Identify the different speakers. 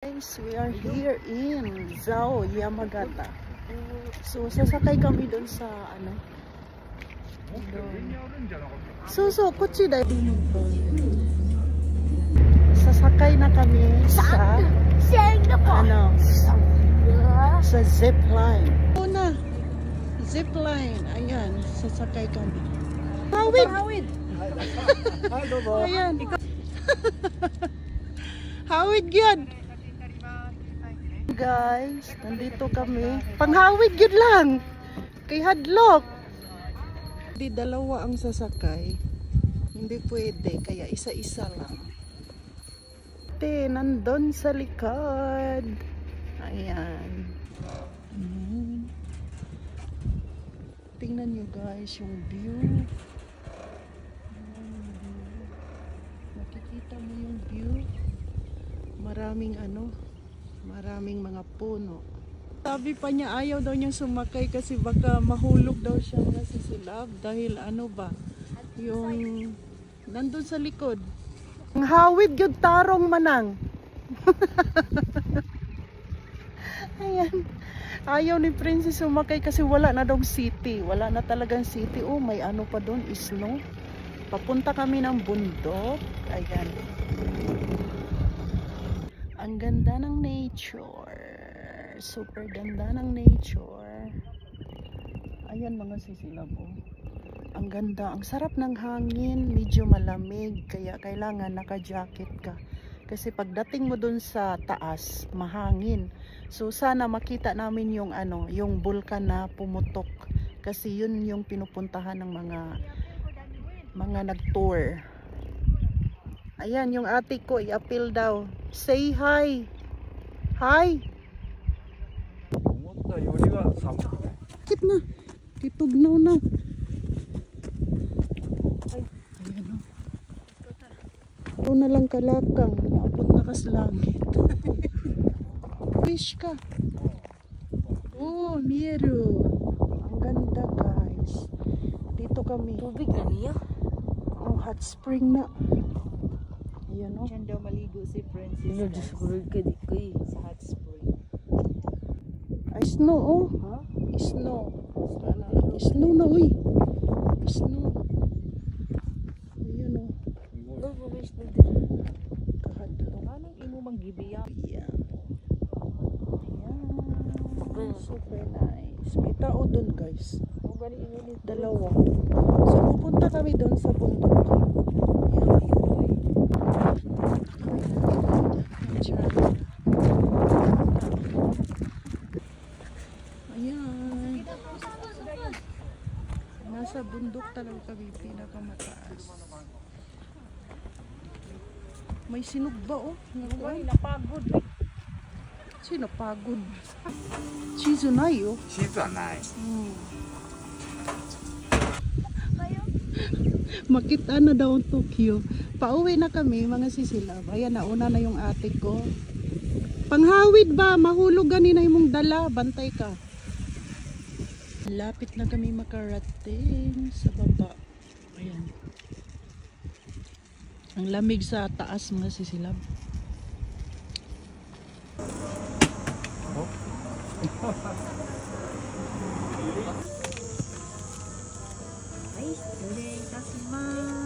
Speaker 1: Guys, we are here in Zao, Yamagata. So, sasakay kami doon sa ano? So, kutsi dahil. Sasakay na kami sa ano? Sa zipline. Una, zipline. Ayan, sasakay kami. Hawid! Hawid! Ayan. Hawid yun! Guys, nandito kami. Panghawid yun lang. Kay Hadlock. Hindi dalawa ang sasakay. Hindi pwede. Kaya isa-isa lang. Nandun sa likod. Ayan. Tingnan nyo guys yung view. Makikita mo yung view. Maraming maraming mga puno. Sabi pa niya ayaw daw niyang sumakay kasi baka mahulog daw siya mga sisilab dahil yung nandun sa likod. Ang hawid yung tarong manang. Ayan. Ayaw ni Princess sumakay kasi wala na daw city. Wala na talagang city. Oh, may ano pa doon, snow. Papunta kami ng bundok. Ayan. Ang ganda ng nature. Super ganda ng nature. Ayan mga sisilabo. Ang ganda. Ang sarap ng hangin. Medyo malamig. Kaya kailangan naka-jacket ka. Kasi pagdating mo dun sa taas, mahangin. So sana makita namin yung yung bulkan na pumutok. Kasi yun yung pinupuntahan ng mga nag-tour. Ayan, yung ate ko, i-appeal daw. Say hi. Hi. Bakit na? Titugnaw na. Ay, ayan o. Ito na lang kalakang. Naabot na ka sa langit. Fish ka. Oh, Miro. Ang ganda guys. Dito kami.
Speaker 2: Tubig na niya.
Speaker 1: Oh, hot spring na. Ayan o.
Speaker 2: Diyan daw maligo si Princess.
Speaker 3: Discourage ka di ko eh.
Speaker 2: Sa hot spring.
Speaker 1: Ay, snow oh.
Speaker 2: Huh?
Speaker 1: Snow. Snow na uy. Snow. Ayan o. Kahadlong.
Speaker 2: Anong imo manggibiya?
Speaker 1: Ayan. Ayan. Super nice. May tao dun guys. Dalawa. So pupunta kami dun sa bundok. Ayan. Nasa bundok talaga kami, pinakamataas. May sinog ba oh?
Speaker 2: Napagod.
Speaker 1: Sino pagod? Shizunai oh.
Speaker 3: Shizunai.
Speaker 1: Makita na daw ang Tokyo. Pauwi na kami mga sisilab. Ayan, nauna na yung ate ko. Panghawid ba? Mahulog ganina yung dala. Bantay ka. Lapit na kami makarating sa baba. Ayan. Ang lamig sa taas mga sisilab.
Speaker 2: Ay,失礼いたします。